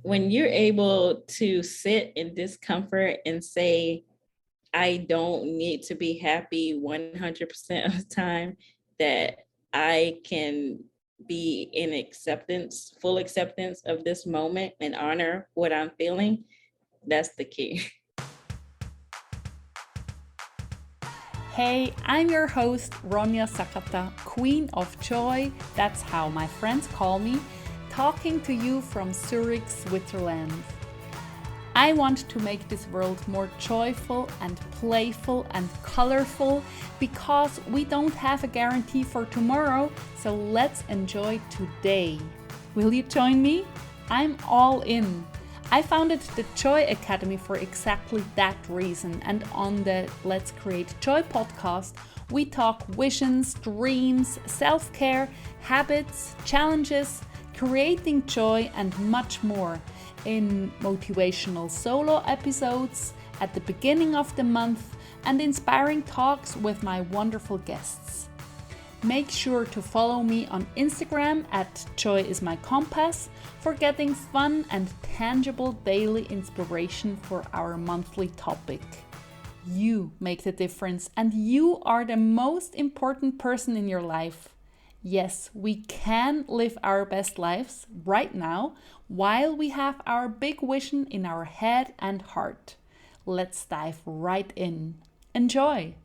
when you're able to sit in discomfort and say, I don't need to be happy 100% of the time, that I can be in acceptance, full acceptance of this moment and honor what I'm feeling, that's the key. Hey, I'm your host, Ronja Sakata, Queen of Joy, that's how my friends call me, talking to you from Zurich, Switzerland. I want to make this world more joyful and playful and colorful because we don't have a guarantee for tomorrow, so let's enjoy today. Will you join me? I'm all in. I founded the Joy Academy for exactly that reason, and on the Let's Create Joy podcast, we talk visions, dreams, self-care, habits, challenges, creating joy, and much more in motivational solo episodes at the beginning of the month and inspiring talks with my wonderful guests. Make sure to follow me on Instagram at Joy is my compass for getting fun and tangible daily inspiration for our monthly topic. You make the difference and you are the most important person in your life. Yes, we can live our best lives right now while we have our big vision in our head and heart. Let's dive right in. Enjoy!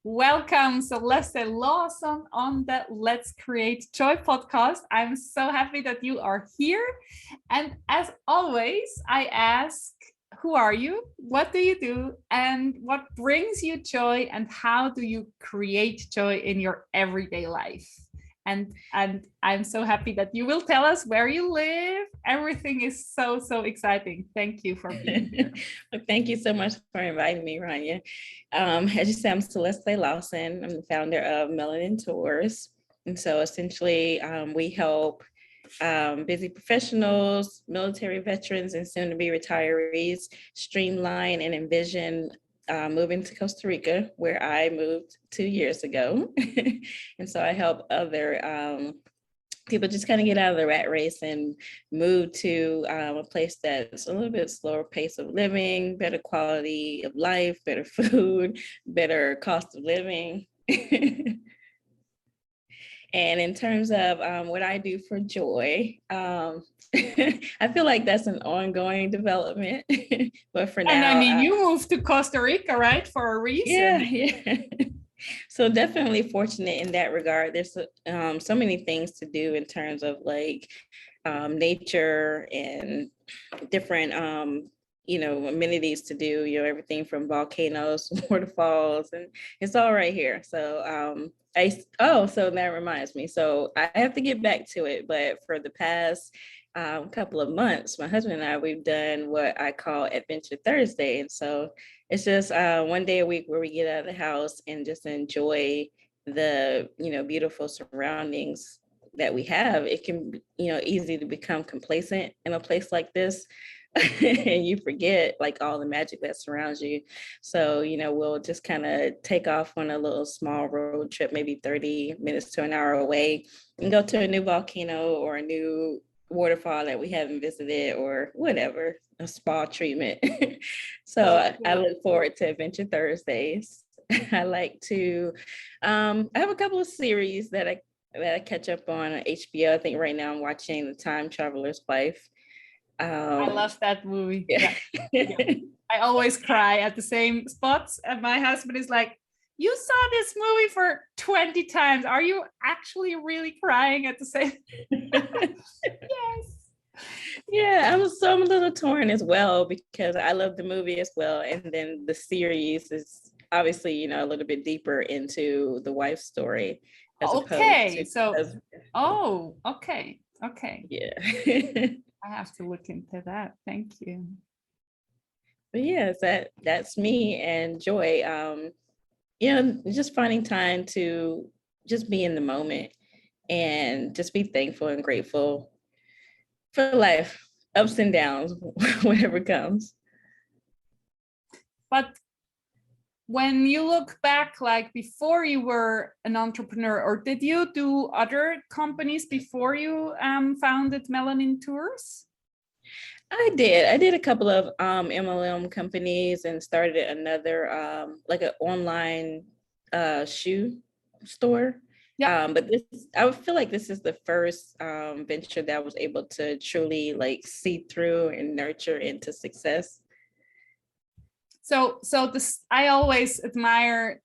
Welcome, Celeste Lawson, on the Let's Create Joy podcast. I'm so happy that you are here. And as always, I ask, who are you? What do you do? And what brings you joy? And how do you create joy in your everyday life? And I'm so happy that you will tell us where you live. Everything is so exciting. Thank you for being here. Thank you so much for inviting me, Ronja. As you said, I'm Celeste Lawson. I'm the founder of Melanin Tours. And so essentially we help busy professionals, military veterans, and soon-to-be retirees streamline and envision moving to Costa Rica, where I moved 2 years ago. And so I help other people just kind of get out of the rat race and move to a place that's a little bit slower pace of living, better quality of life, better food, better cost of living. And in terms of what I do for joy, I feel like that's an ongoing development. But for now, and I mean, you moved to Costa Rica, right, for a reason? Yeah. So definitely fortunate in that regard. There's so many things to do in terms of like nature and different amenities to do, everything from volcanoes, waterfalls, and it's all right here. So so that reminds me. So I have to get back to it, but for the past couple of months, my husband and I, we've done what I call Adventure Thursday. And so it's just one day a week where we get out of the house and just enjoy the, beautiful surroundings that we have. It can be, easy to become complacent in a place like this. And you forget like all the magic that surrounds you. So, we'll just kind of take off on a little small road trip, maybe 30 minutes to an hour away, and go to a new volcano or a new waterfall that we haven't visited or whatever, a spa treatment. So I look forward to Adventure Thursdays. I like to, I have a couple of series that I catch up on HBO. I think right now I'm watching The Time Traveler's Wife. I love that movie. Yeah. Yeah. I always cry at the same spots. And my husband is like, you saw this movie for 20 times. Are you actually really crying at the same? Yes. Yeah, I'm a little torn as well because I love the movie as well. And then the series is obviously, a little bit deeper into the wife's story. Okay. Okay. Yeah. I have to look into that. Thank you. But yes, that's me and joy. Just finding time to just be in the moment and just be thankful and grateful for life, ups and downs, whatever comes. But when you look back, like before you were an entrepreneur, or did you do other companies before you founded Melanin Tours? I did a couple of MLM companies and started another like an online shoe store. Yeah. But this, I would feel like this is the first venture that I was able to truly like see through and nurture into success. So this, I always admire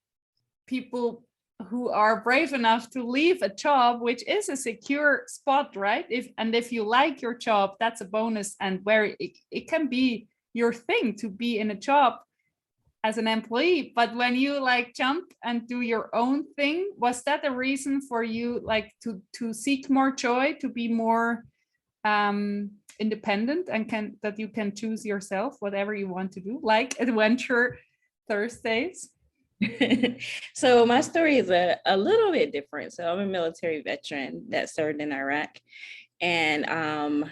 people who are brave enough to leave a job which is a secure spot, right? If you like your job, that's a bonus, and where it can be your thing to be in a job as an employee. But when you like jump and do your own thing, was that a reason for you like to seek more joy, to be more independent, and that you can choose yourself whatever you want to do, like Adventure Thursdays? So my story is a little bit different. So I'm a military veteran that served in Iraq. And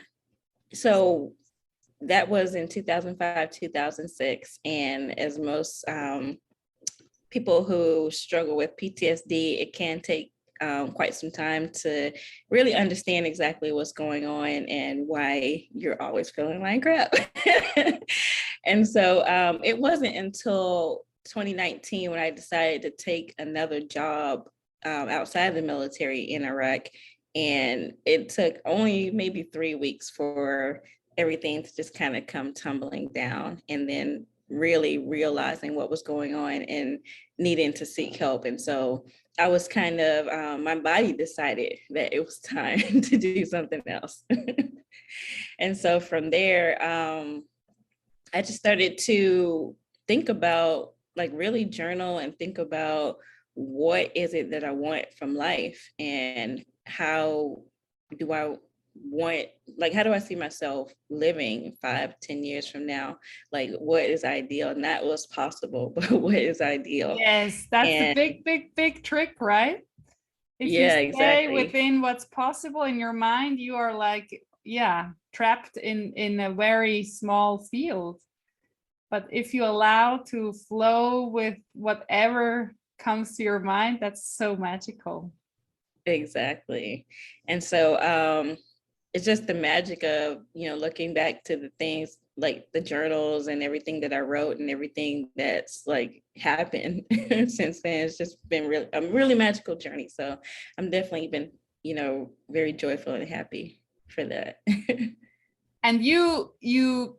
so that was in 2005, 2006. And as most people who struggle with PTSD, it can take quite some time to really understand exactly what's going on and why you're always feeling like crap. And so it wasn't until 2019 when I decided to take another job outside the military in Iraq. And it took only maybe 3 weeks for everything to just kind of come tumbling down, and then really realizing what was going on and needing to seek help. And so I was kind of, my body decided that it was time to do something else. And so from there, I just started to think about, like, really journal and think about what is it that I want from life, and how do I want, like, how do I see myself living 5, 10 years from now? Like, what is ideal? Not what's possible, but what is ideal? Yes, that's the And big trick, right? If you yeah, stay exactly. within what's possible in your mind, you are like, yeah, trapped in a very small field. But if you allow to flow with whatever comes to your mind, that's so magical. Exactly. And so it's just the magic of, looking back to the things, like the journals and everything that I wrote and everything that's like happened since then. It's just been really a really magical journey. So I'm definitely been, very joyful and happy for that. And you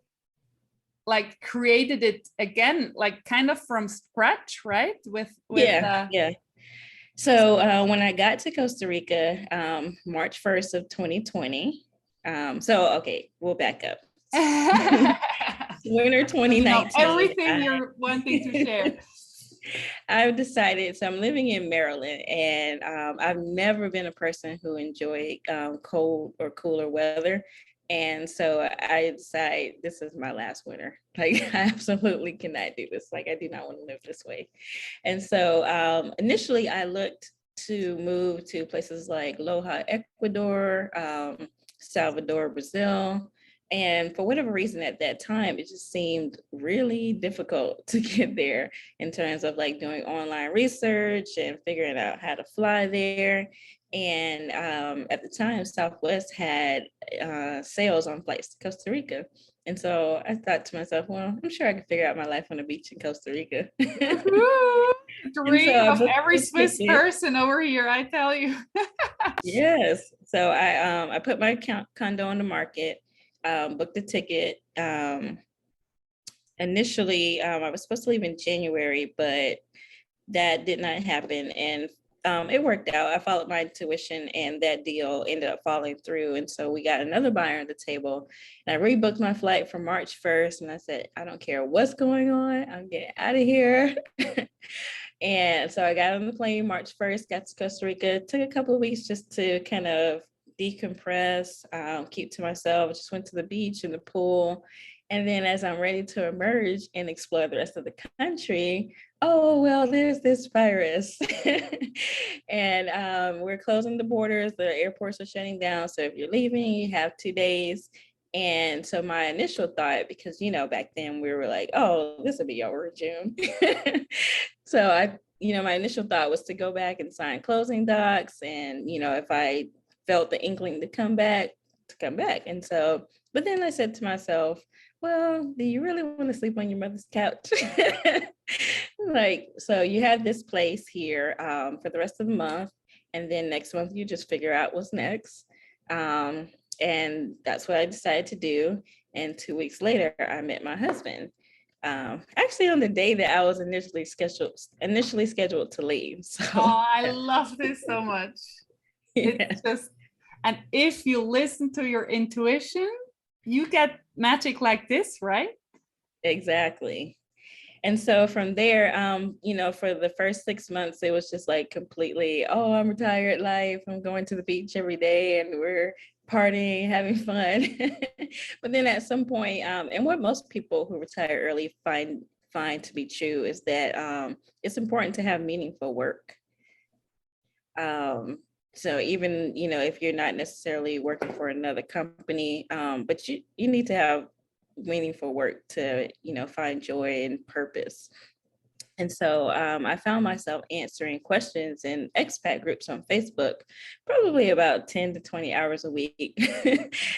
like created it again, like kind of from scratch, right? With Yeah. So when I got to Costa Rica, March 1st of 2020, okay, we'll back up. Winter 2019. Everything you're wanting to share. I've decided, so I'm living in Maryland, and I've never been a person who enjoyed cold or cooler weather. And so I decided this is my last winter. Like, I absolutely cannot do this. Like, I do not want to live this way. And so initially I looked to move to places like Loja, Ecuador, Salvador, Brazil. And for whatever reason at that time, it just seemed really difficult to get there in terms of like doing online research and figuring out how to fly there. And at the time, Southwest had sales on flights to Costa Rica. And so I thought to myself, well, I'm sure I could figure out my life on the beach in Costa Rica. Dream of every Swiss ticket. person over here, I tell you. Yes. So I put my condo on the market, booked the ticket. Initially, I was supposed to leave in January, but that did not happen. And it worked out. I followed my intuition, and that deal ended up falling through. And so we got another buyer on the table, and I rebooked my flight for March 1st. And I said, I don't care what's going on, I'm getting out of here. And so I got on the plane March 1st, got to Costa Rica. It took a couple of weeks just to kind of decompress, keep to myself. Just went to the beach and the pool. And then as I'm ready to emerge and explore the rest of the country, oh, well, there's this virus. And we're closing the borders. The airports are shutting down. So if you're leaving, you have 2 days. And so my initial thought, because, back then we were like, oh, this will be over in June. So my initial thought was to go back and sign closing docs. And, if I felt the inkling to come back, to come back. And so, but then I said to myself, well, do you really want to sleep on your mother's couch? Like, so you have this place here for the rest of the month. And then next month, you just figure out what's next. And that's what I decided to do. And 2 weeks later, I met my husband. Actually, on the day that I was initially scheduled to leave. So, Oh, I love this so much. yeah. It's just, and if you listen to your intuition, you get magic like this, right? Exactly. And so from there, for the first 6 months, it was just like completely, oh, I'm retired life. I'm going to the beach every day and we're partying, having fun. But then at some point, and what most people who retire early find to be true is that it's important to have meaningful work. So even, if you're not necessarily working for another company, but you need to have meaningful work to, find joy and purpose. And so I found myself answering questions in expat groups on Facebook, probably about 10 to 20 hours a week.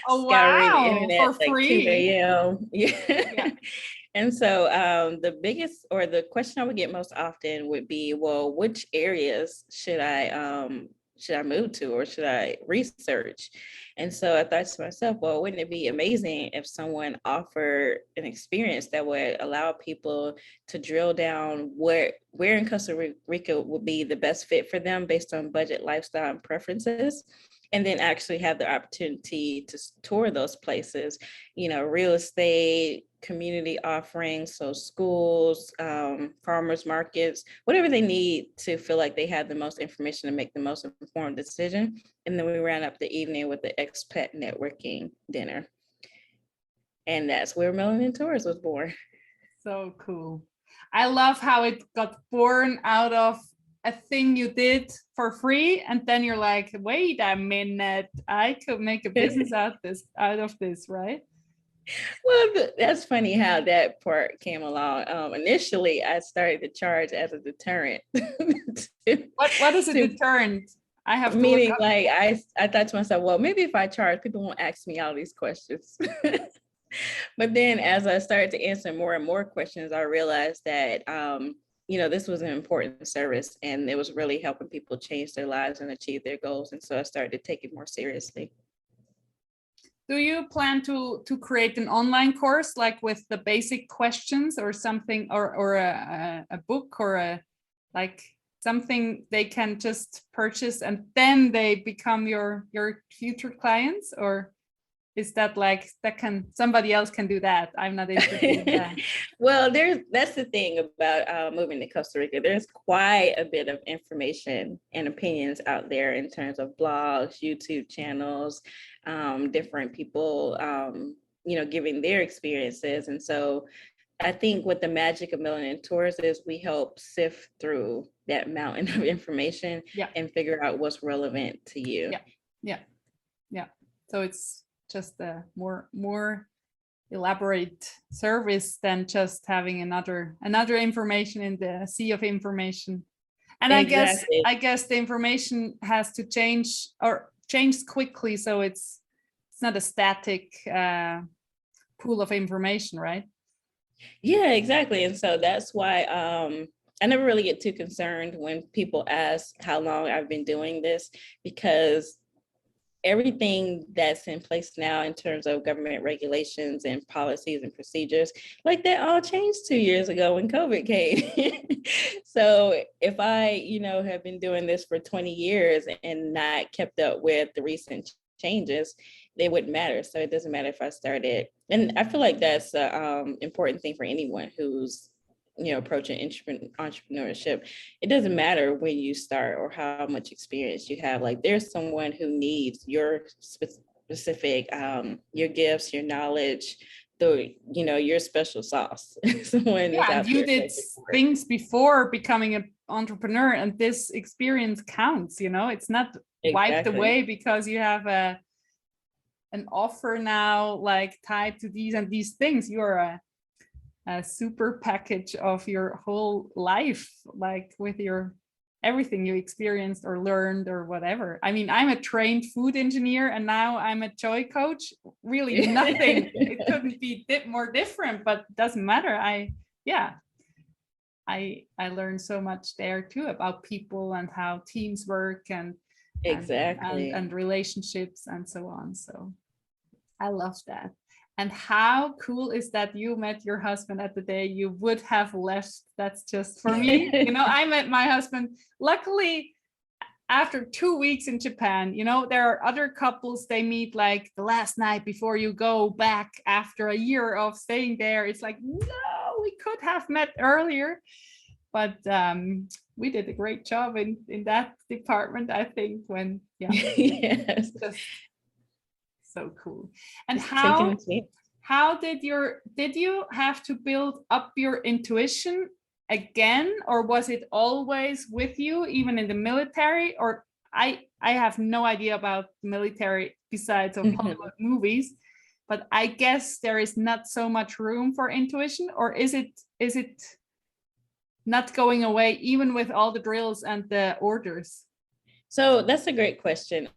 Oh, Scouring the wow, internet for like free. 2 a.m. Yeah. And so the biggest, or the question I would get most often would be, well, which areas should I move to, or should I research? And so I thought to myself, well, wouldn't it be amazing if someone offered an experience that would allow people to drill down where in Costa Rica would be the best fit for them based on budget, lifestyle, and preferences, and then actually have the opportunity to tour those places, real estate, community offerings, so schools, farmers markets, whatever they need to feel like they have the most information to make the most informed decision. And then we ran up the evening with the expat networking dinner. And that's where Melanin Tours was born. So cool. I love how it got born out of a thing you did for free, and then you're like, wait a minute, I could make a business out of this, right? Well, that's funny how that part came along. Initially, I started to charge as a deterrent. What is a deterrent? I have to meaning, look up. like, I thought to myself, well, maybe if I charge, people won't ask me all these questions. But then as I started to answer more and more questions, I realized that, this was an important service and it was really helping people change their lives and achieve their goals. And so I started to take it more seriously. Do you plan to create an online course, like with the basic questions or something, or a book, or like something they can just purchase and then they become your future clients? Or is that like somebody else can do that? I'm not interested in that. Well, that's the thing about moving to Costa Rica. There's quite a bit of information and opinions out there in terms of blogs, YouTube channels, different people, giving their experiences. And so I think what the magic of Melanin Tours is, we help sift through that mountain of information and figure out what's relevant to you. Yeah. So it's just a more elaborate service than just having another information in the sea of information. And exactly. I guess the information has to change quickly, so it's not a static pool of information, right? Yeah, exactly. And so that's why I never really get too concerned when people ask how long I've been doing this, because everything that's in place now in terms of government regulations and policies and procedures, like that all changed 2 years ago when COVID came. So if I, have been doing this for 20 years and not kept up with the recent changes, they wouldn't matter. So it doesn't matter if I started. And I feel like that's an important thing for anyone who's approaching entrepreneurship. It doesn't matter when you start or how much experience you have. Like, there's someone who needs your specific, your gifts, your knowledge, your special sauce. Someone is out you there did things before becoming an entrepreneur, and this experience counts. It's not wiped away because you have an offer now, like tied to these and these things. You're a super package of your whole life, like with your everything you experienced or learned or whatever. I mean, I'm a trained food engineer and now I'm a joy coach. Really nothing. It couldn't be more different, but it doesn't matter. I learned so much there too about people and how teams work and Exactly. and relationships and so on. So I love that. And how cool is that you met your husband at the day you would have left? That's just for me. You know, I met my husband, luckily, after 2 weeks in Japan. You know, there are other couples, they meet like the last night before you go back after a year of staying there. It's like, no, we could have met earlier. But we did a great job in that department, I think, when, yeah. Yes. Just so cool. And Just how did you have to build up your intuition again, or was it always with you even in the military? Or I have no idea about military besides of Hollywood movies, but I guess there is not so much room for intuition, or is it not going away even with all the drills and the orders? So that's a great question.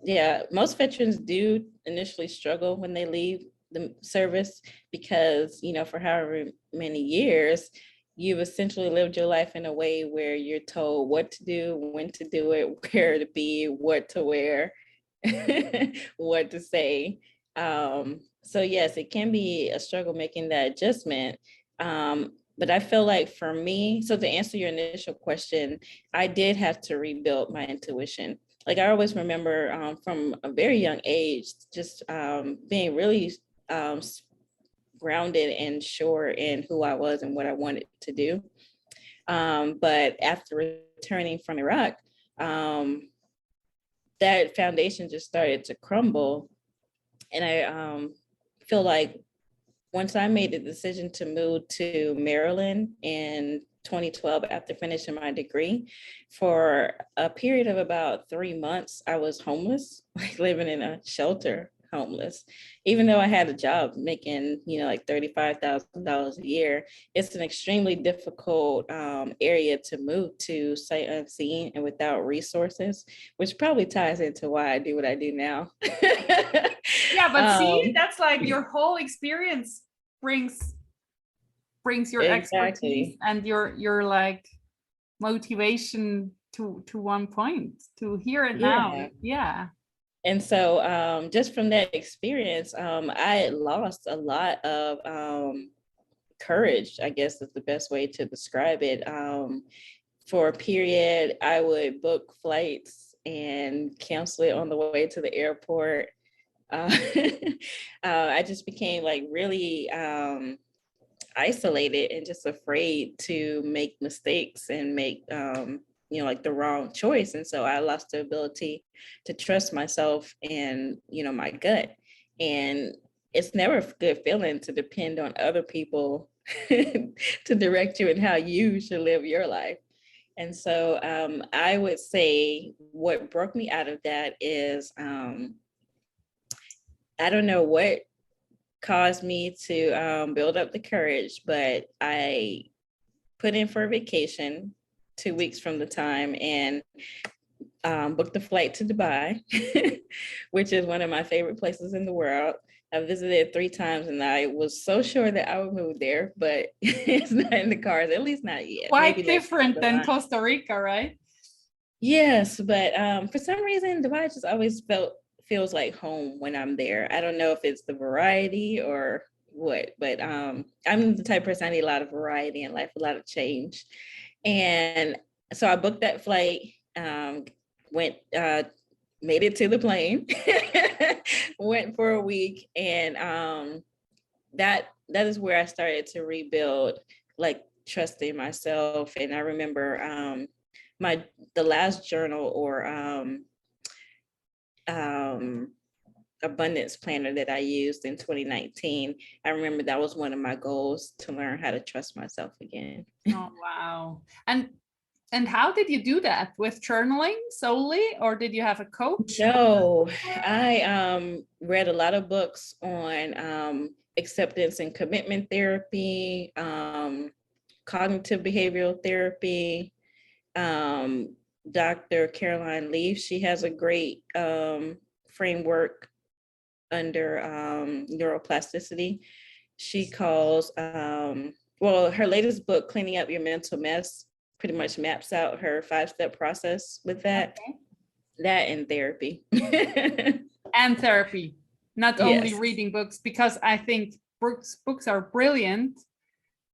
Yeah, most veterans do initially struggle when they leave the service because, you know, for however many years, you've essentially lived your life in a way where you're told what to do, when to do it, where to be, what to wear, what to say. So yes, it can be a struggle making that adjustment. But I feel like for me, so to answer your initial question, I did have to rebuild my intuition. Like I always remember from a very young age, just being really grounded and sure in who I was and what I wanted to do. But after returning from Iraq, that foundation just started to crumble. And I feel like once I made the decision to move to Maryland in 2012 after finishing my degree, for a period of about 3 months, I was homeless, like living in a shelter, homeless. Even though I had a job making, you know, like $35,000 a year, it's an extremely difficult area to move to, sight unseen and without resources, which probably ties into why I do what I do now. Yeah, but see, that's like your whole experience brings your expertise and your like motivation to one point to hear it now. Yeah. And so just from that experience, I lost a lot of courage, I guess is the best way to describe it. For a period, I would book flights and cancel it on the way to the airport. I just became like really isolated and just afraid to make mistakes and make you know, like the wrong choice. And so I lost the ability to trust myself and, you know, my gut. And it's never a good feeling to depend on other people to direct you in how you should live your life. And so I would say what broke me out of that is I don't know what caused me to build up the courage, but I put in for a vacation 2 weeks from the time and booked a flight to Dubai, which is one of my favorite places in the world. I visited 3 times and I was so sure that I would move there, but it's not in the cards, at least not yet. Quite maybe different than Costa Rica, right? Yes, but for some reason, Dubai just always feels like home when I'm there. I don't know if it's the variety or what, but I'm the type of person I need a lot of variety in life, a lot of change. And so I booked that flight, made it to the plane, went for a week, and that is where I started to rebuild, like trusting myself. And I remember the last journal or abundance planner that I used in 2019. I remember that was one of my goals, to learn how to trust myself again. Oh, wow. And how did you do that? With journaling solely, or did you have a coach? No, I read a lot of books on acceptance and commitment therapy, cognitive behavioral therapy, Dr. Caroline Leaf, she has a great framework under neuroplasticity. She calls, well, her latest book, Cleaning Up Your Mental Mess, pretty much maps out her 5-step process with that. Okay. That and therapy. And therapy, not only Yes. reading books, because I think books are brilliant,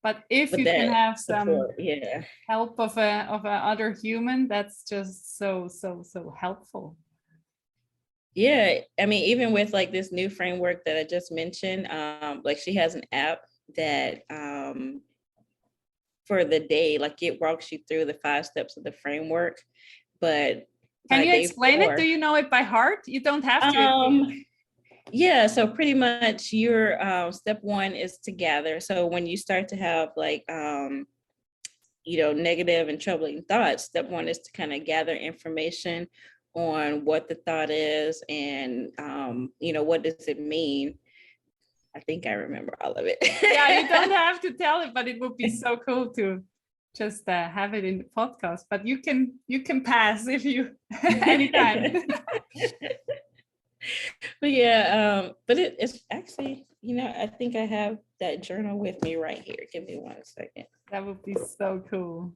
but if With you can that have some support, yeah. help of a other human, that's just so helpful. Yeah, I mean, even with like this new framework that I just mentioned, like she has an app that for the day, like it walks you through the 5 steps of the framework. But Can by you day explain 4, it? Do you know it by heart? You don't have to. Yeah, so pretty much your step 1 is to gather. So when you start to have like negative and troubling thoughts, step 1 is to kind of gather information on what the thought is and what does it mean. I think I remember all of it. Yeah, you don't have to tell it, but it would be so cool to just have it in the podcast. But you can pass if you anytime. But yeah, but it's actually, I think I have that journal with me right here. Give me 1 second. That would be so cool.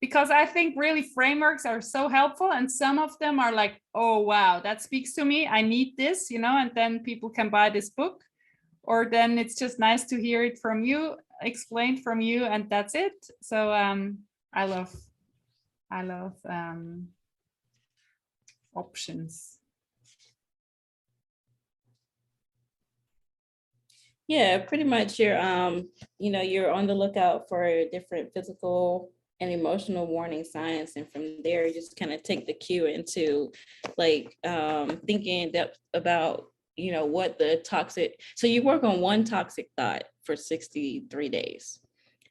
Because I think really frameworks are so helpful, and some of them are like, oh, wow, that speaks to me. I need this, and then people can buy this book, or then it's just nice to hear it from you, explained from you, and that's it. So I love options. Yeah, pretty much you're you're on the lookout for different physical and emotional warning signs, and from there you just kind of take the cue into like thinking in depth about what the toxic, so you work on one toxic thought for 63 days,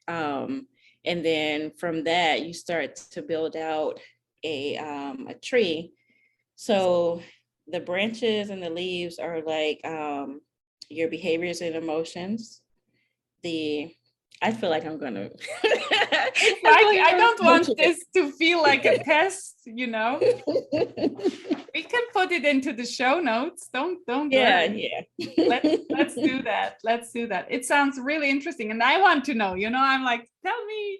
and then from that you start to build out a tree. So the branches and the leaves are like your behaviors and emotions. I feel like I'm gonna. I don't want this to feel like a test, We can put it into the show notes. Don't worry. Yeah. Let's do that. Let's do that. It sounds really interesting, and I want to know. I'm like, tell me.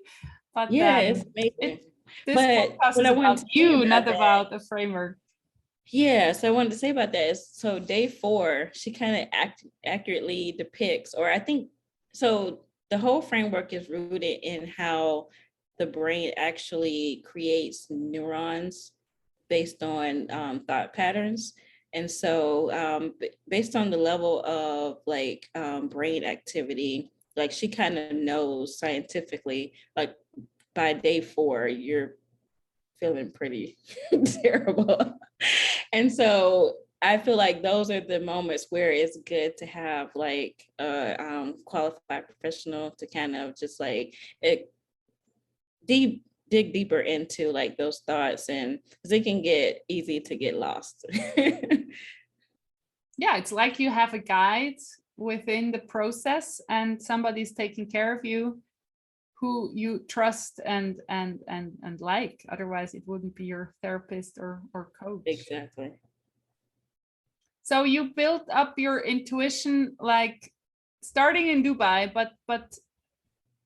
But yeah, it's amazing. This podcast is about you, not about the framework. Yeah, so I wanted to say about that is, so day 4, she kind of accurately depicts, or I think, so the whole framework is rooted in how the brain actually creates neurons based on thought patterns. And so based on the level of like brain activity, like she kind of knows scientifically, like by day 4, you're feeling pretty terrible. And so I feel like those are the moments where it's good to have like a qualified professional to kind of just like dig deeper into like those thoughts, and because it can get easy to get lost. Yeah, it's like you have a guide within the process, and somebody's taking care of you who you trust and like. Otherwise it wouldn't be your therapist or coach. Exactly. So you built up your intuition like starting in Dubai, but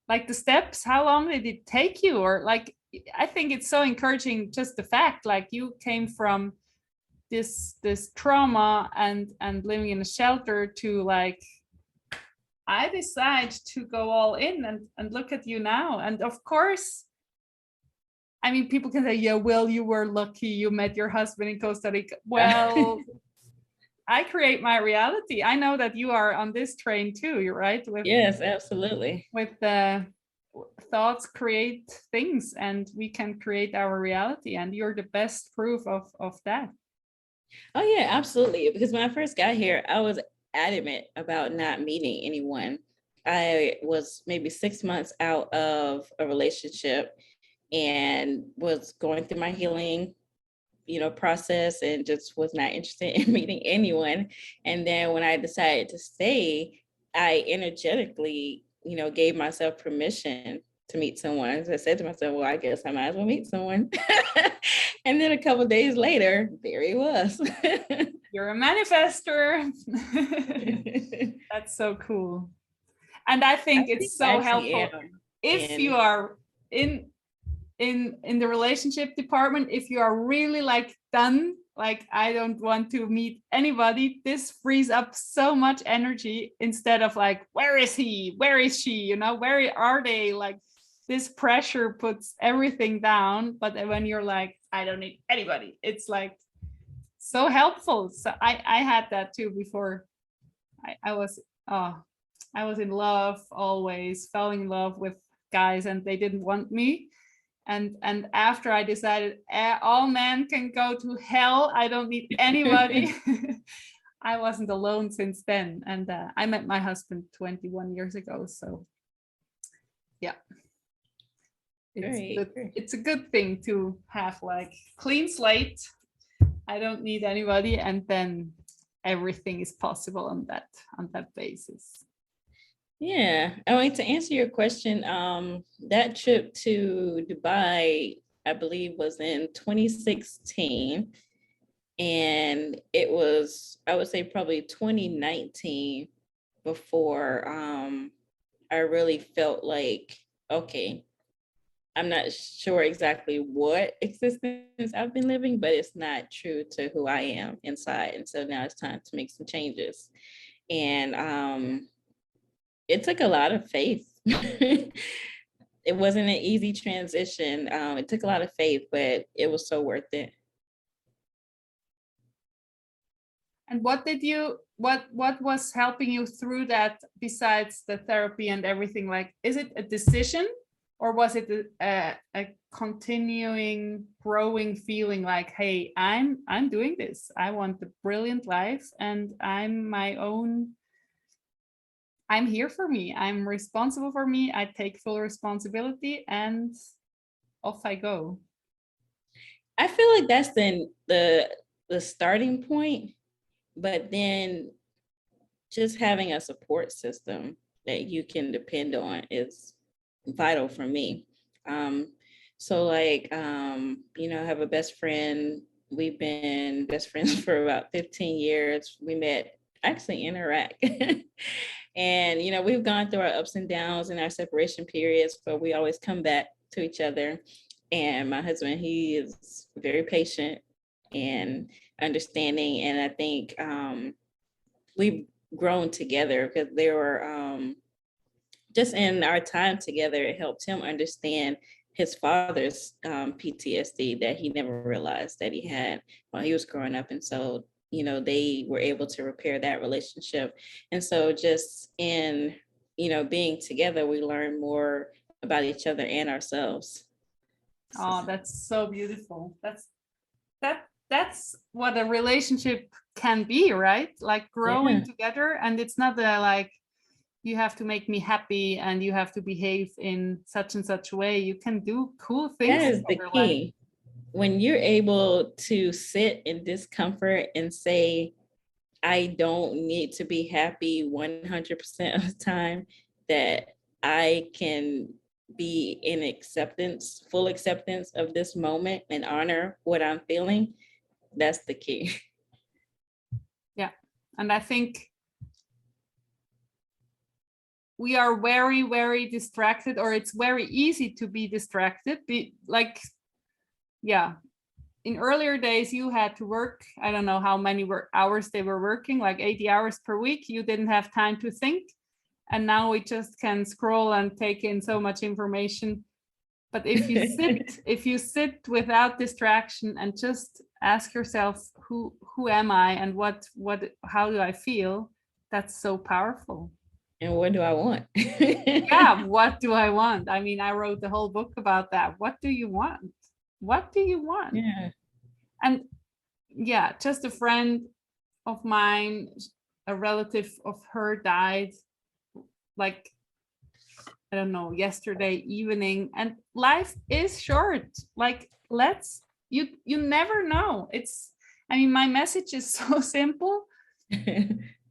like the steps, how long did it take you? Or like, I think it's so encouraging, just the fact like you came from this trauma and living in a shelter to like, I decide to go all in, and look at you now. And of course, I mean, people can say, yeah, well, you were lucky you met your husband in Costa Rica. Well, I create my reality. I know that you are on this train too, you're right? Yes, absolutely. With the thoughts create things, and we can create our reality. And you're the best proof of that. Oh yeah, absolutely. Because when I first got here, I was adamant about not meeting anyone. I was maybe 6 months out of a relationship and was going through my healing, process, and just was not interested in meeting anyone. And then when I decided to stay, I energetically, gave myself permission to meet someone. So I said to myself, well, I guess I might as well meet someone. And then a couple of days later, there he was. You're a manifester. That's so cool. And I think it's so helpful if you are in the relationship department, if you are really like done, like I don't want to meet anybody, this frees up so much energy instead of like, where is he? Where is she? You know, where are they? Like this pressure puts everything down. But when you're like, I don't need anybody, it's like so helpful. So I had that too before. I was in love, always fell in love with guys and they didn't want me. And after I decided all men can go to hell, I don't need anybody. I wasn't alone since then. And I met my husband 21 years ago. So yeah, it's a good thing to have like clean slate. I don't need anybody. And then everything is possible on that basis. Yeah, I mean, to answer your question, that trip to Dubai, I believe, was in 2016. And it was, I would say, probably 2019 before I really felt like, okay, I'm not sure exactly what existence I've been living, but it's not true to who I am inside. And so now it's time to make some changes. And it took a lot of faith. It wasn't an easy transition. It took a lot of faith, but it was so worth it. And what was helping you through that besides the therapy and everything? Like, is it a decision or was it a continuing growing feeling like, hey, I'm doing this. I want the brilliant life and I'm here for me. I'm responsible for me. I take full responsibility and off I go. I feel like that's the starting point, but then just having a support system that you can depend on is vital for me. So like, I have a best friend. We've been best friends for about 15 years. We met actually in Iraq. And, we've gone through our ups and downs and our separation periods, but we always come back to each other. And my husband, he is very patient and understanding. And I think we've grown together because there were, just in our time together, it helped him understand his father's PTSD that he never realized that he had while he was growing up. And so they were able to repair that relationship. And so just in, being together, we learn more about each other and ourselves. Oh, that's so beautiful. That's what a relationship can be, right? Like growing together. And it's not like you have to make me happy and you have to behave in such and such a way. You can do cool things. That is the key. When you're able to sit in discomfort and say, I don't need to be happy 100% of the time, that I can be in acceptance, full acceptance of this moment and honor what I'm feeling, that's the key. Yeah. And I think we are very, very distracted, or it's very easy to be distracted. In earlier days, you had to work, I don't know how many hours they were working, like 80 hours per week. You didn't have time to think. And now we just can scroll and take in so much information. But if you sit without distraction and just ask yourself, who am I and how do I feel? That's so powerful. And what do I want? Yeah, what do I want? I mean, I wrote the whole book about that. What do you want? What do you want? Yeah. And yeah, just a friend of mine, a relative of her died, like, I don't know, yesterday evening. And life is short. Like, you never know. My message is so simple,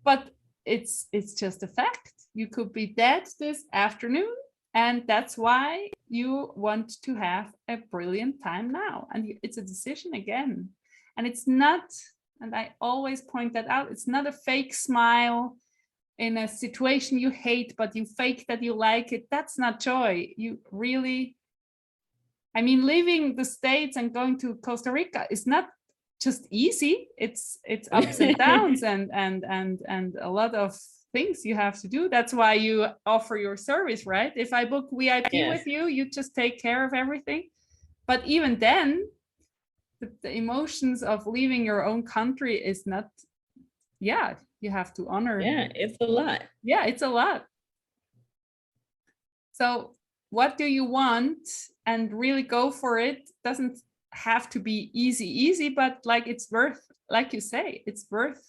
but it's just a fact. You could be dead this afternoon And that's why you want to have a brilliant time now. And it's a decision again. And it's not, and I always point that out, it's not a fake smile in a situation you hate, but you fake that you like it. That's not joy. You really, I mean, leaving the States and going to Costa Rica is not just easy. It's ups and downs and a lot of things you have to do. That's why you offer your service, right? If I book VIP with you, you just take care of everything. But even then, the emotions of leaving your own country is not, you have to honor. Yeah, it's a lot. Yeah, it's a lot. So what do you want? And really go for it. Doesn't have to be easy, but like it's worth, like you say, it's worth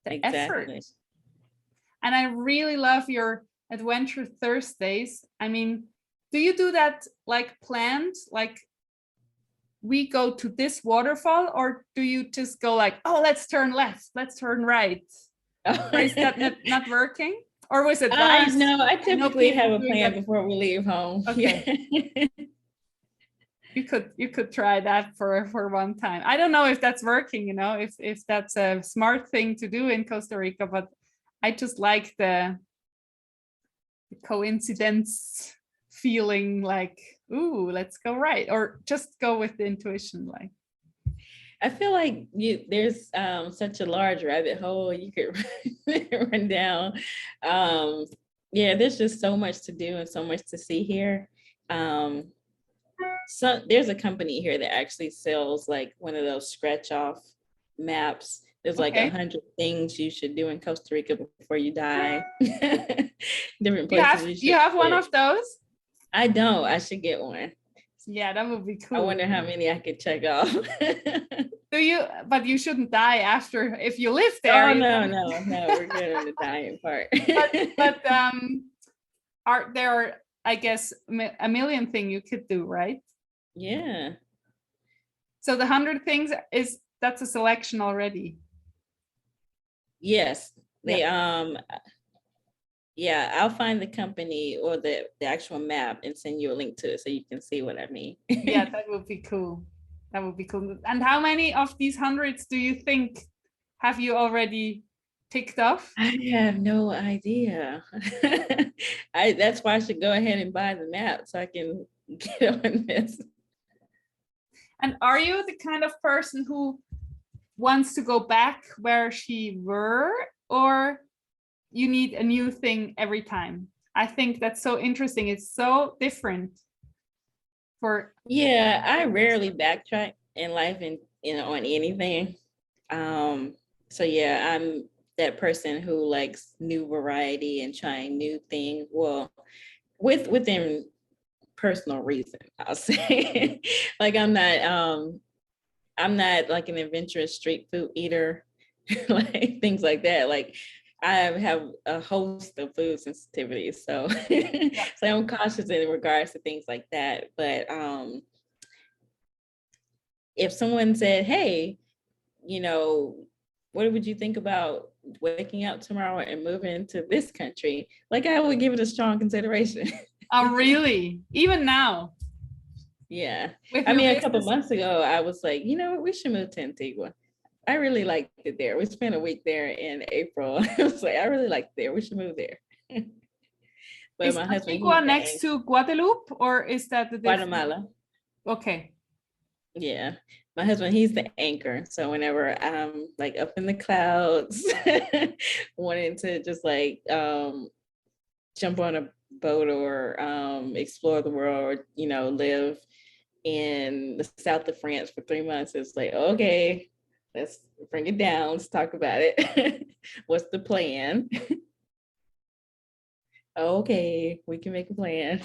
the effort. And I really love your Adventure Thursdays. I mean, do you do that like planned, like we go to this waterfall, or do you just go like, oh, let's turn left, let's turn right? Or is that not working? Or was it advice? No, I typically have a plan before we leave home. Okay. You could try that for one time. I don't know if that's working, you know, if that's a smart thing to do in Costa Rica, but I just like the coincidence feeling, like, ooh, let's go right, or just go with the intuition. Like, I feel like there's such a large rabbit hole you could run down. There's just so much to do and so much to see here. So there's a company here that actually sells like one of those scratch off maps. There's like 100 things you should do in Costa Rica before you die. Different places. You have one of those? I don't. I should get one. Yeah, that would be cool. I wonder how many I could check off. Do you? But you shouldn't die after, if you live there. Oh, no, we're good on the dying part. but there are, I guess, a million things you could do, right? Yeah. So the 100 things that's a selection already. Yes. They I'll find the company or the actual map and send you a link to it so you can see what I mean. Yeah, that would be cool. That would be cool. And how many of these hundreds do you think have you already ticked off? I have no idea. That's why I should go ahead and buy the map so I can get on this. And are you the kind of person who wants to go back where she were, or you need a new thing every time? I think that's so interesting. It's so different. I rarely backtrack in life and on anything. So I'm that person who likes new variety and trying new things. Well, within personal reason, I'll say. Like I'm not like an adventurous street food eater, like things like that. Like I have a host of food sensitivities, so so I'm cautious in regards to things like that. But if someone said, "Hey, what would you think about waking up tomorrow and moving to this country?" Like I would give it a strong consideration. Oh, really? Even now? Yeah. I mean, a couple months ago, I was like, we should move to Antigua. I really liked it there. We spent a week there in April. I was like, I really liked it there. We should move there. But is my husband, Antigua next to Guadeloupe, or is that the Guatemala? Okay. Yeah. My husband, he's the anchor. So whenever I'm like up in the clouds, wanting to just like jump on a boat or explore the world, or live in the south of France for 3 months, it's like, okay, let's bring it down. Let's talk about it. What's the plan? Okay, we can make a plan.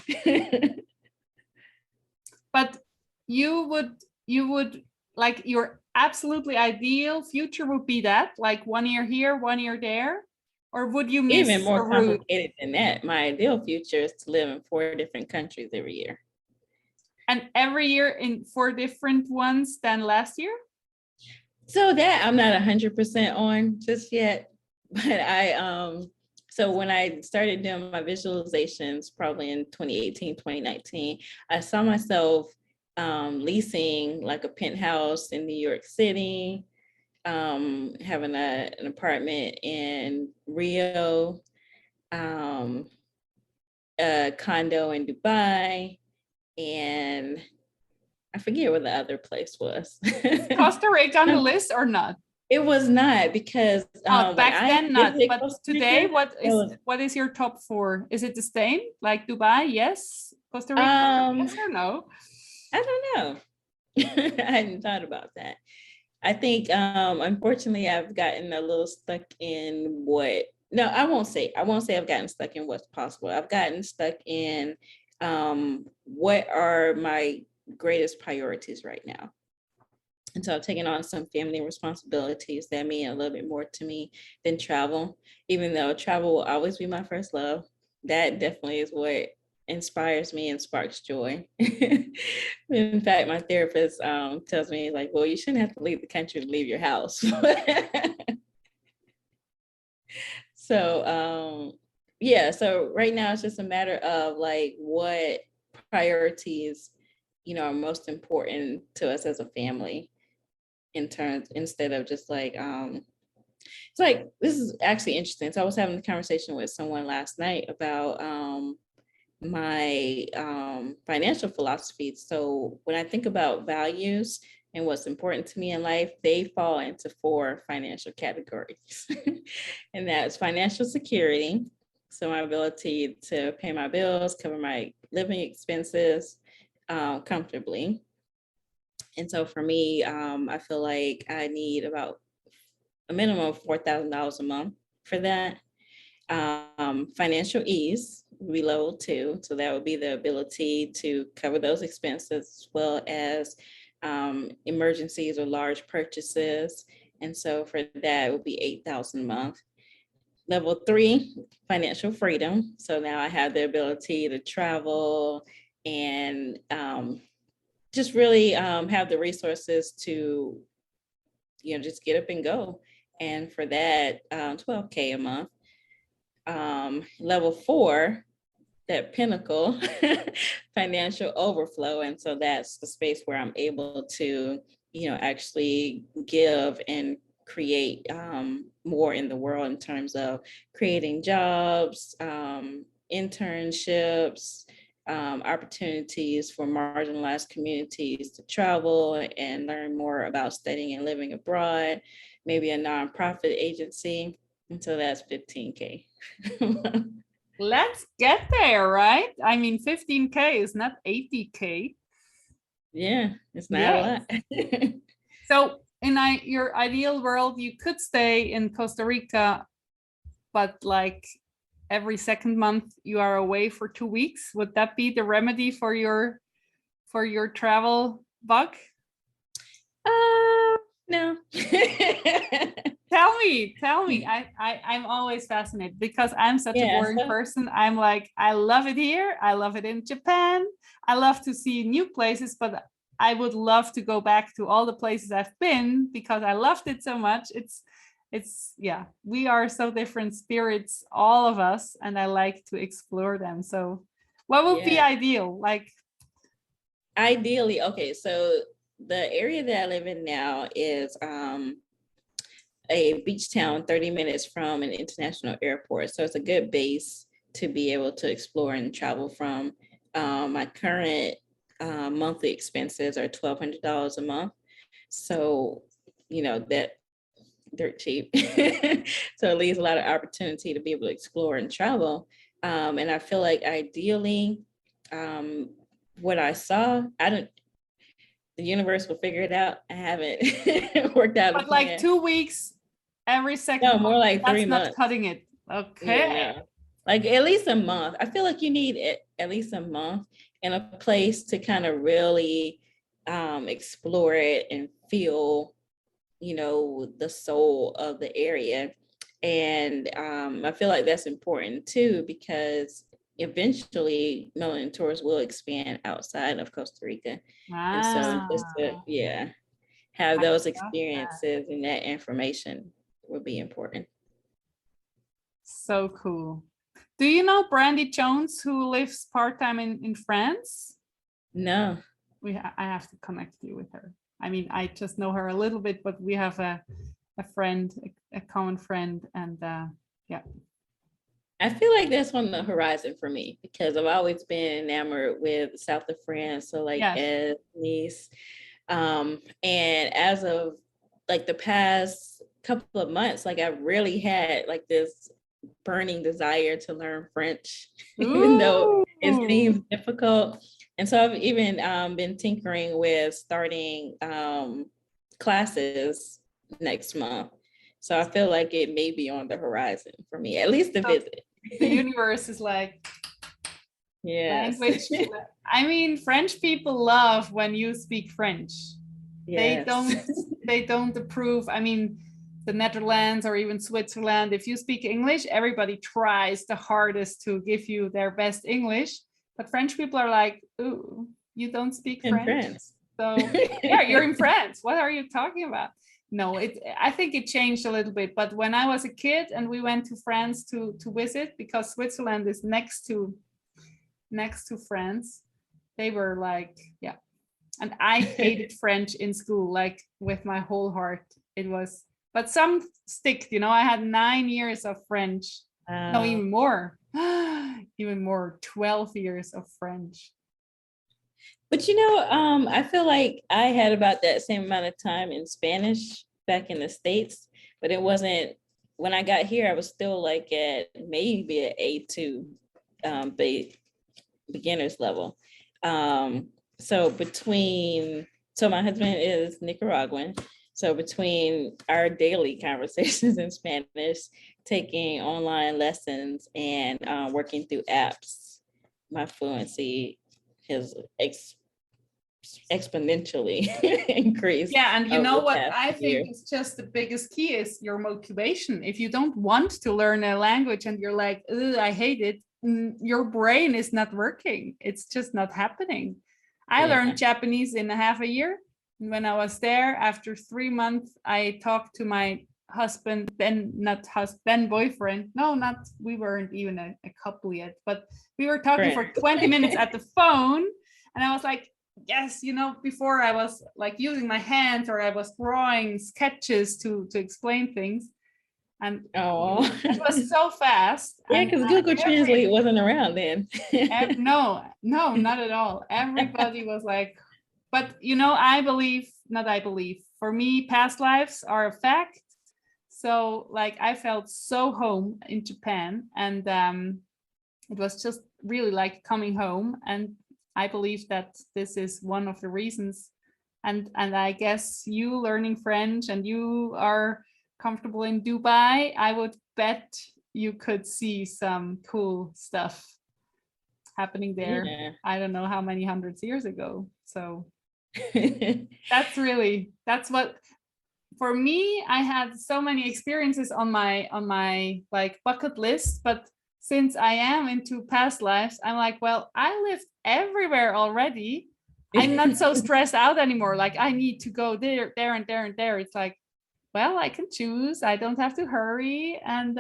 But you would like, your absolutely ideal future would be that, like 1 year here, 1 year there? Or would you miss even more complicated than that? My ideal future is to live in 4 different countries every year. And every year in 4 different ones than last year? So that I'm not 100% on just yet, but I So when I started doing my visualizations, probably in 2018, 2019, I saw myself leasing like a penthouse in New York City, having an apartment in Rio, a condo in Dubai, and I forget where the other place was. Costa Rica on the list or not? It was not, because Back then not, but Costa today Rica, what is your top 4? Is it the same like Dubai? Yes. Costa Rica? Yes or no? I don't know. I hadn't thought about that. I think unfortunately I've gotten a little stuck in I won't say I've gotten stuck in what's possible. I've gotten stuck in what are my greatest priorities right now. And so I've taken on some family responsibilities that mean a little bit more to me than travel, even though travel will always be my first love. That definitely is what inspires me and sparks joy. In fact, my therapist tells me, like, well, you shouldn't have to leave the country to leave your house. So yeah, so right now it's just a matter of like what priorities, are most important to us as a family, instead of just like it's like, this is actually interesting. So I was having a conversation with someone last night about my financial philosophy. So when I think about values and what's important to me in life, they fall into 4 financial categories. And that's financial security. So my ability to pay my bills, cover my living expenses comfortably. And so for me, I feel like I need about a minimum of $4,000 a month for that. Financial ease would be level 2. So that would be the ability to cover those expenses, as well as emergencies or large purchases. And so for that, it would be $8,000 a month. Level 3, financial freedom. So now I have the ability to travel and just really have the resources to, just get up and go. And for that, $12K a month. Level 4, that pinnacle, financial overflow. And so that's the space where I'm able to, actually give and create more in the world in terms of creating jobs, internships, opportunities for marginalized communities to travel and learn more about studying and living abroad, maybe a nonprofit agency. And so that's 15K. Let's get there, right? I mean, 15K is not 80K. Yeah, it's not a lot. So in your ideal world, you could stay in Costa Rica, but like every second month you are away for 2 weeks. Would that be the remedy for your travel bug? No. Tell me. I'm always fascinated because I'm such a boring person. I'm like, I love it here. I love it in Japan. I love to see new places, but I would love to go back to all the places I've been because I loved it so much. It's yeah, we are so different spirits, all of us, and I like to explore them. So what would be ideal? Like, ideally, okay, so the area that I live in now is a beach town 30 minutes from an international airport. So it's a good base to be able to explore and travel from. My current monthly expenses are $1,200 a month. So, that dirt cheap. So it leaves a lot of opportunity to be able to explore and travel. And I feel like ideally, what I saw, the universe will figure it out. I haven't worked out. But like 2 weeks every second. No, more like 3 months. That's not cutting it. Okay. Yeah, no. Like at least a month. I feel like you need at least a month in a place to kind of really explore it and feel, the soul of the area. And I feel like that's important too, because eventually Melanin Tours will expand outside of Costa Rica. Wow. And so just to, have those experiences and that information would be important. So cool. Do you know Brandy Jones, who lives part-time in France? No. I have to connect you with her. I mean, I just know her a little bit, but we have a friend, a common friend, and yeah. I feel like that's on the horizon for me because I've always been enamored with south of France, so like Yes. Nice. And as of like the past couple of months, like I really had like this burning desire to learn French, even though it seems difficult. And so I've even been tinkering with starting classes next month. So I feel like it may be on the horizon for me, at least to visit. The universe is like, yes. language. I mean, French people love when you speak French. Yes. They don't approve. I mean, the Netherlands or even Switzerland, if you speak English, everybody tries the hardest to give you their best English. But French people are like, ooh, you don't speak In French? France. So yeah, you're in France. What are you talking about? No, I think it changed a little bit. But when I was a kid and we went to France to visit, because Switzerland is next to France, they were like, yeah. And I hated French in school, like with my whole heart. It was, but some stick, you know, I had 9 years of French. No, even more, 12 years of French. But you know, I feel like I had about that same amount of time in Spanish back in the States, but it wasn't, when I got here, I was still like at maybe an A2 beginner's level. So my husband is Nicaraguan. So between our daily conversations in Spanish, taking online lessons and working through apps, my fluency has exponentially increased. Yeah, and you know what I think is just the biggest key is your motivation. If you don't want to learn a language and you're like, I hate it, your brain is not working. It's just not happening. I learned Japanese in a half a year. And when I was there, after 3 months, I talked to my husband, then boyfriend. No, not, we weren't even a couple yet, but we were talking for 20 minutes at the phone. And I was like, yes, you know, before I was like using my hands or I was drawing sketches to explain things. And it was so fast. Yeah, because Google Translate wasn't around then. No, not at all. Everybody was like, but you know, for me, past lives are a fact. So like I felt so home in Japan, and it was just really like coming home. And I believe that this is one of the reasons. And I guess you learning French and you are comfortable in Dubai, I would bet you could see some cool stuff happening there. Yeah. I don't know how many hundreds of years ago. So that's what, for me, I had so many experiences on my like bucket list, but since I am into past lives, I'm like, well, I lived everywhere already. I'm not so stressed out anymore. Like I need to go there and there and there. It's like, well, I can choose. I don't have to hurry. And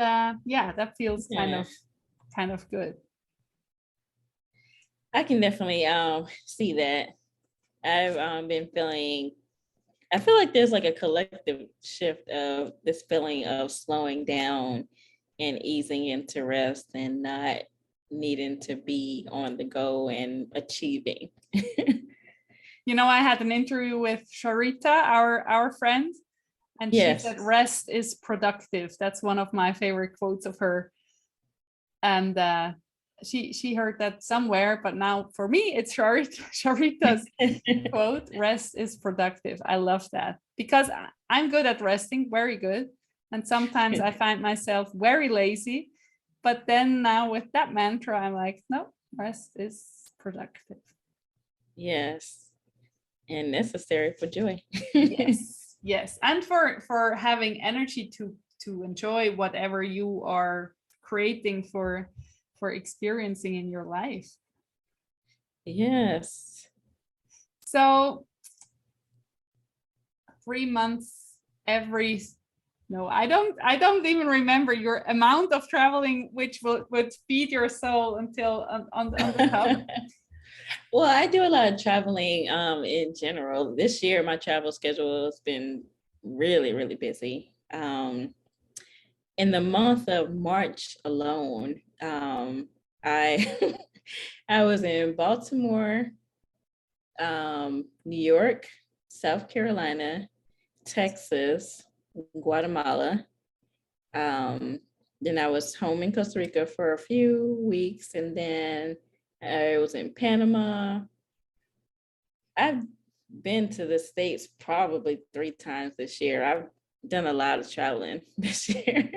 yeah, that feels kind of good. I can definitely see that. I've been feeling, I feel like there's like a collective shift of this feeling of slowing down and easing into rest and not needing to be on the go and achieving. You know, I had an interview with Sharita, our friend, and she said rest is productive. That's one of my favorite quotes of her. And she heard that somewhere, but now for me, it's Sharita's quote, rest is productive. I love that because I'm good at resting, very good. And sometimes I find myself very lazy. But then now with that mantra, I'm like, no, rest is productive. Yes. And necessary for joy. Yes. And for having energy to enjoy whatever you are creating for experiencing in your life. Yes. So 3 months every No, I don't even remember your amount of traveling, which would feed your soul until on the top. Well, I do a lot of traveling in general. This year, my travel schedule has been really, really busy. In the month of March alone, I I was in Baltimore, New York, South Carolina, Texas, Guatemala. Then I was home in Costa Rica for a few weeks, and then I was in Panama. I've been to the States probably 3 times this year. I've done a lot of traveling this year.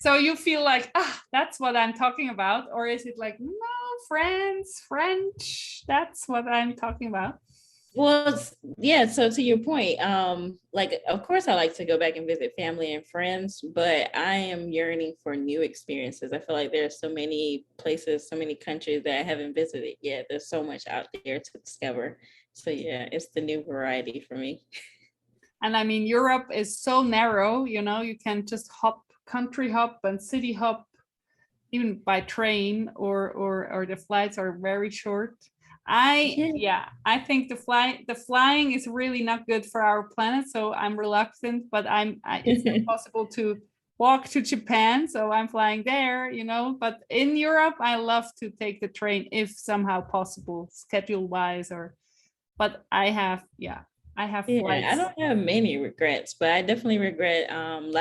So you feel like, that's what I'm talking about? Or is it like, no, French, that's what I'm talking about? Well, yeah, so to your point, like, of course I like to go back and visit family and friends, but I am yearning for new experiences. I feel like there's so many places, so many countries that I haven't visited yet. There's so much out there to discover. So yeah, it's the new variety for me. And I mean, Europe is so narrow, you know, you can just country hop and city hop, even by train, or the flights are very short. I think the flying is really not good for our planet, so I'm reluctant, but it's impossible to walk to Japan, so I'm flying there, you know. But in Europe, I love to take the train if somehow possible, schedule wise, but I have flights. I don't have many regrets, but I definitely regret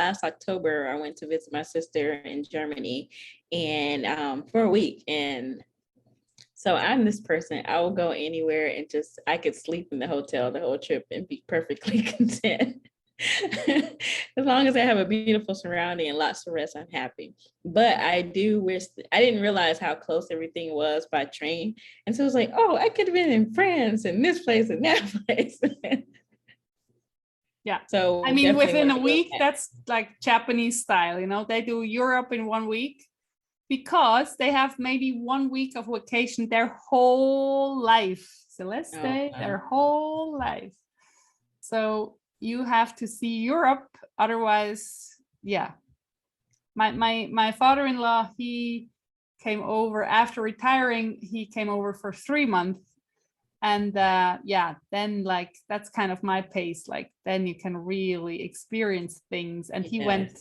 last October I went to visit my sister in Germany and for a week. And so I'm this person, I will go anywhere and just I could sleep in the hotel the whole trip and be perfectly content. As long as I have a beautiful surrounding and lots of rest, I'm happy. But I do wish I didn't realize how close everything was by train. And so it was like, oh, I could have been in France and this place and that place. Yeah. So I mean, within a week, that's like Japanese style, you know, they do Europe in 1 week because they have maybe 1 week of vacation their whole life. Celeste, their whole life. So you have to see Europe, otherwise, yeah. My father-in-law, he came over after retiring. He came over for 3 months, and then like that's kind of my pace. Like then you can really experience things. And he went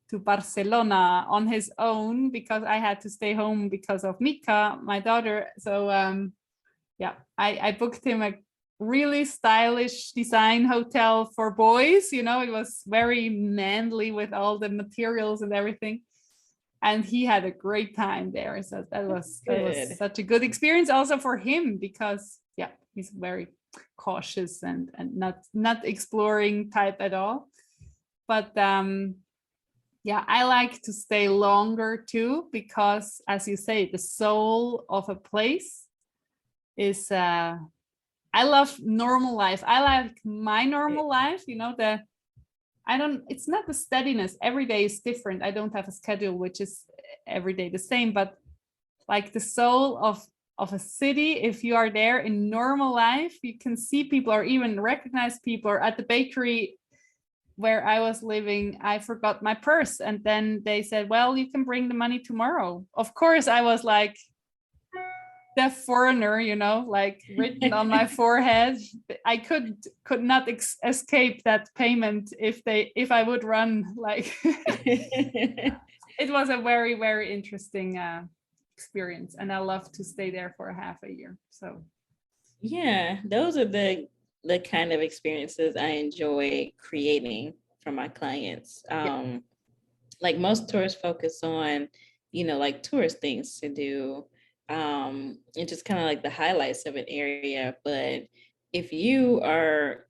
to Barcelona on his own because I had to stay home because of Mika, my daughter. So I booked him a really stylish design hotel for boys. You know, it was very manly with all the materials and everything. And he had a great time there. So that was such a good experience also for him because he's very cautious and not exploring type at all. But I like to stay longer too, because as you say, the soul of a place is I love normal life. I like my normal life, you know, it's not the steadiness. Every day is different. I don't have a schedule which is every day the same, but like the soul of a city, if you are there in normal life, you can see people or even recognize people. Or at the bakery where I was living, I forgot my purse. And then they said, well, you can bring the money tomorrow. Of course, I was like the foreigner, you know, like written on my forehead. I could not escape that payment if I would run. Like it was a very, very interesting experience, and I love to stay there for half a year. So yeah, those are the kind of experiences I enjoy creating for my clients. Like most tours focus on, you know, like tourist things to do, and just kind of like the highlights of an area. But if you are,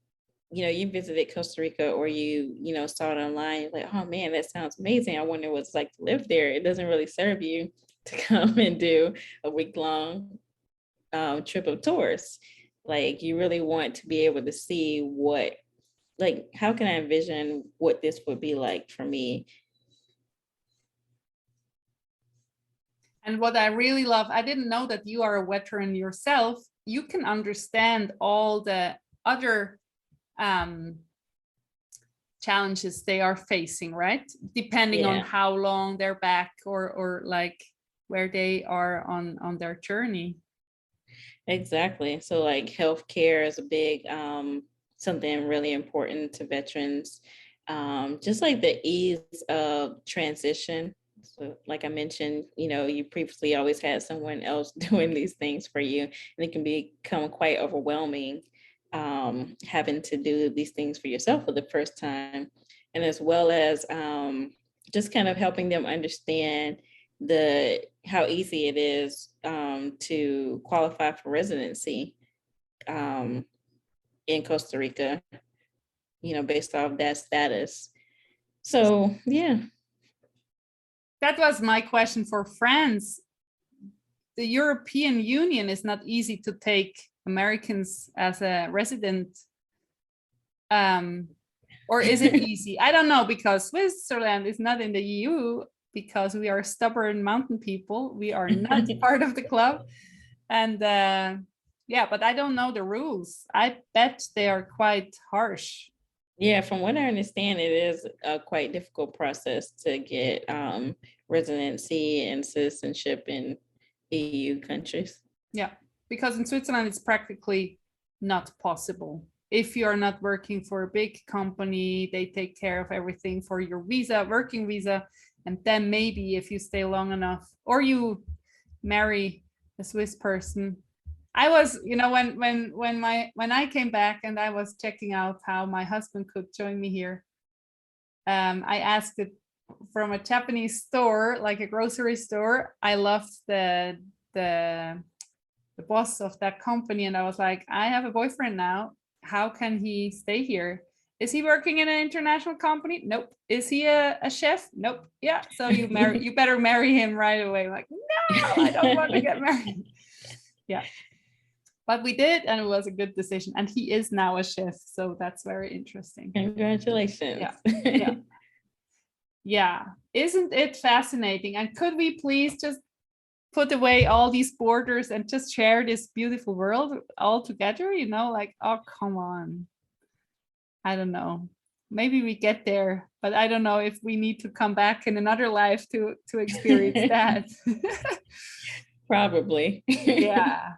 you know, you visited Costa Rica or you know, saw it online, you're like, oh man, that sounds amazing. I wonder what it's like to live there. It doesn't really serve you to come and do a week-long trip of tours. Like you really want to be able to see what, like, how can I envision what this would be like for me? And what I really love, I didn't know that you are a veteran yourself. You can understand all the other challenges they are facing, right? Depending on how long they're back or like where they are on their journey. Exactly. So like healthcare is a big something really important to veterans. Just like the ease of transition. So like I mentioned, you know, you previously always had someone else doing these things for you, and it can become quite overwhelming having to do these things for yourself for the first time. And as well as just kind of helping them understand how easy it is to qualify for residency in Costa Rica, you know, based off that status. So yeah. That was my question for France. The European Union is not easy to take Americans as a resident. Or is it easy? I don't know, because Switzerland is not in the EU because we are stubborn mountain people. We are not part of the club. And yeah, but I don't know the rules. I bet they are quite harsh. Yeah, from what I understand, it is a quite difficult process to get residency and citizenship in EU countries. Yeah, because in Switzerland, it's practically not possible. If you are not working for a big company, they take care of everything for your visa, working visa. And then maybe if you stay long enough or you marry a Swiss person. I was, you know, when I came back and I was checking out how my husband could join me here, I asked it from a Japanese store, like a grocery store. I loved the boss of that company, and I was like, I have a boyfriend now. How can he stay here? Is he working in an international company? Nope. Is he a chef? Nope. Yeah. So you better marry him right away. Like, no, I don't want to get married. Yeah. But we did, and it was a good decision. And he is now a chef. So that's very interesting. Congratulations. Yeah. Yeah. Yeah. Isn't it fascinating? And could we please just put away all these borders and just share this beautiful world all together? You know, like, oh, come on. I don't know. Maybe we get there, but I don't know if we need to come back in another life to experience that. Probably. Yeah.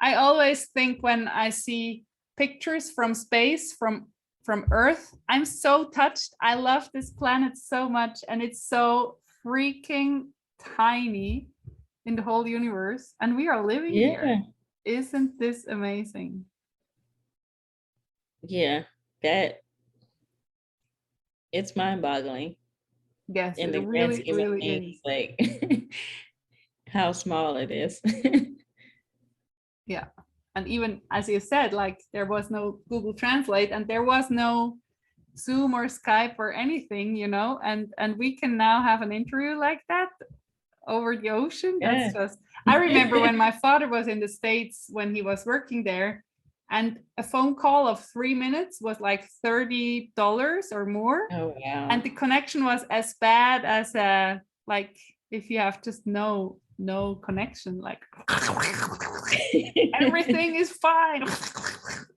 I always think when I see pictures from space, from Earth, I'm so touched. I love this planet so much, and it's so freaking tiny in the whole universe, and we are living here. Isn't this amazing? Yeah, it's mind-boggling. Yes, in the really, grand scheme really of things, is. like how small it is. Yeah. And even as you said, like there was no Google Translate and there was no Zoom or Skype or anything, you know, and we can now have an interview like that over the ocean. That's just, I remember when my father was in the States when he was working there, and a phone call of 3 minutes was like $30 or more. Oh wow. And the connection was as bad as like if you have just no connection, like everything is fine,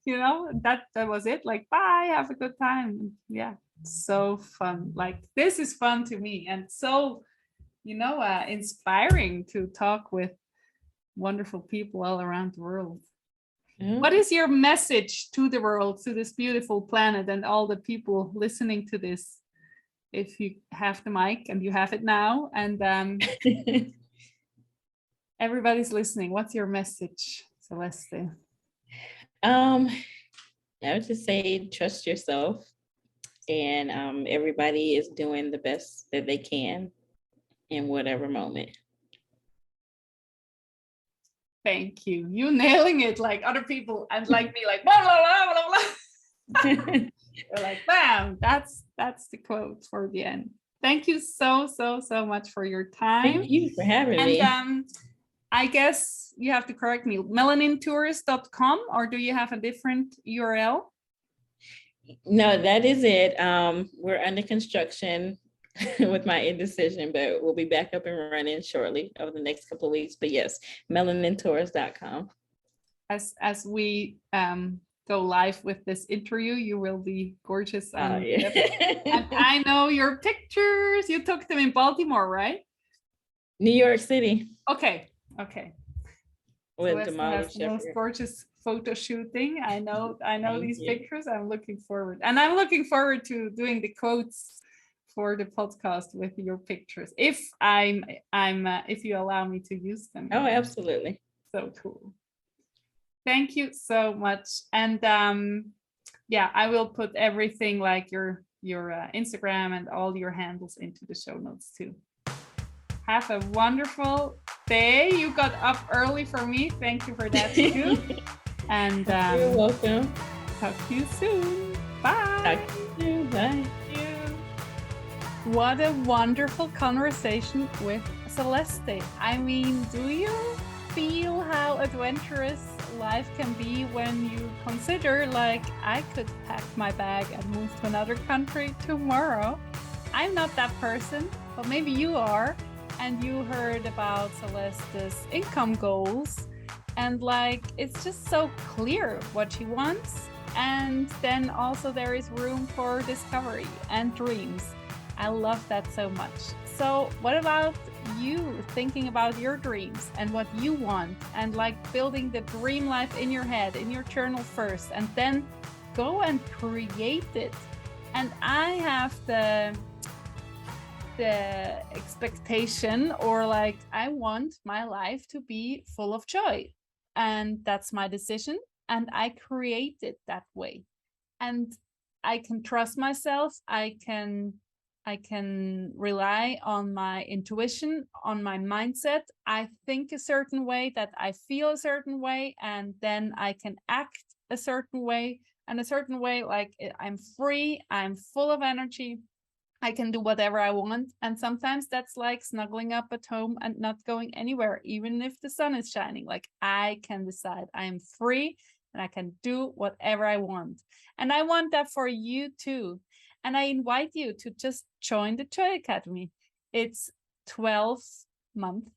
you know. That was it, like bye, have a good time. Yeah, so fun. Like this is fun to me, and so, you know, inspiring to talk with wonderful people all around the world. What is your message to the world, to this beautiful planet and all the people listening to this? If you have the mic, and you have it now, and everybody's listening, what's your message, Celeste? I would just say trust yourself, and everybody is doing the best that they can in whatever moment. Thank you. You nailing it, like other people and like me, like blah blah blah blah blah. They're like, bam, that's the quote for the end. Thank you so much for your time. Thank you for having me. And I guess you have to correct me, melanintours.com, or do you have a different URL? No, that is it. We're under construction with my indecision, but we'll be back up and running shortly over the next couple of weeks. But yes, melanintours.com. As we go live with this interview, you will be gorgeous. And, Yeah. and I know your pictures. You took them in Baltimore, right? New York City. Okay. With Celeste Damali has the most Shepherd. gorgeous photo shooting. I know these you. pictures. I'm looking forward. And I'm looking forward to doing the quotes for the podcast with your pictures. If if you allow me to use them. Oh, absolutely. So cool. Thank you so much. And yeah, I will put everything like your Instagram and all your handles into the show notes too. Have a wonderful day. You got up early for me. Thank you for that too. And you're welcome. Talk to you soon. Bye. Talk to you soon. Bye. What a wonderful conversation with Celeste. I mean, do you feel how adventurous life can be when you consider, like, I could pack my bag and move to another country tomorrow? I'm not that person, but maybe you are. And you heard about Celeste's income goals, and like, it's just so clear what she wants. And then also there is room for discovery and dreams. I love that so much. So what about you, thinking about your dreams and what you want, and like building the dream life in your head, in your journal first, and then go and create it? And I have the expectation, or like, I want my life to be full of joy, and that's my decision, and I create it that way. And I can trust myself. I can rely on my intuition, on my mindset. I think a certain way, that I feel a certain way, and then I can act a certain way, and a certain way, like, I'm free, I'm full of energy, I can do whatever I want. And sometimes that's like snuggling up at home and not going anywhere, even if the sun is shining. Like, I can decide I am free and I can do whatever I want. And I want that for you too. And I invite you to just join the Joy Academy. It's 12 months.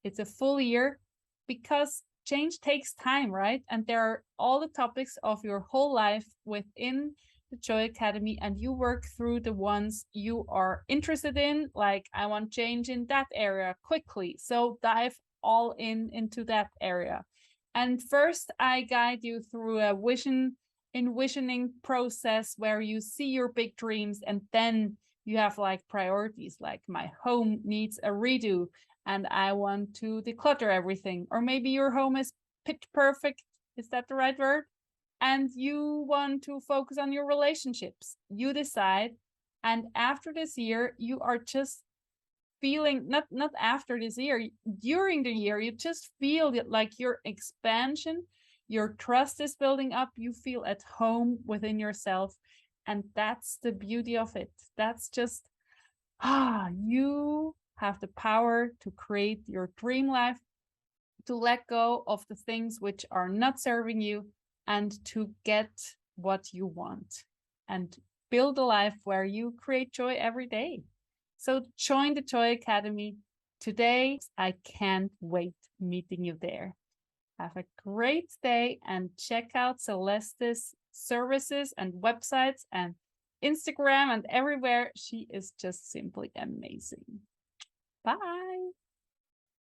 It's a full year, because change takes time, right? And there are all the topics of your whole life within the Joy Academy, and you work through the ones you are interested in. Like, I want change in that area quickly, so dive all into that area. And first, I guide you through a envisioning process where you see your big dreams, and then you have like priorities, like, my home needs a redo and I want to declutter everything. Or maybe your home is pitch perfect. Is that the right word? And you want to focus on your relationships. You decide. And after this year, you are just feeling, not after this year, during the year, you just feel that, like, your expansion, your trust is building up. You feel at home within yourself. And that's the beauty of it. That's just, you have the power to create your dream life, to let go of the things which are not serving you, and to get what you want and build a life where you create joy every day. So join the Joy Academy today. I can't wait meeting you there. Have a great day, and check out Celeste's services and websites and Instagram and everywhere. She is just simply amazing. Bye.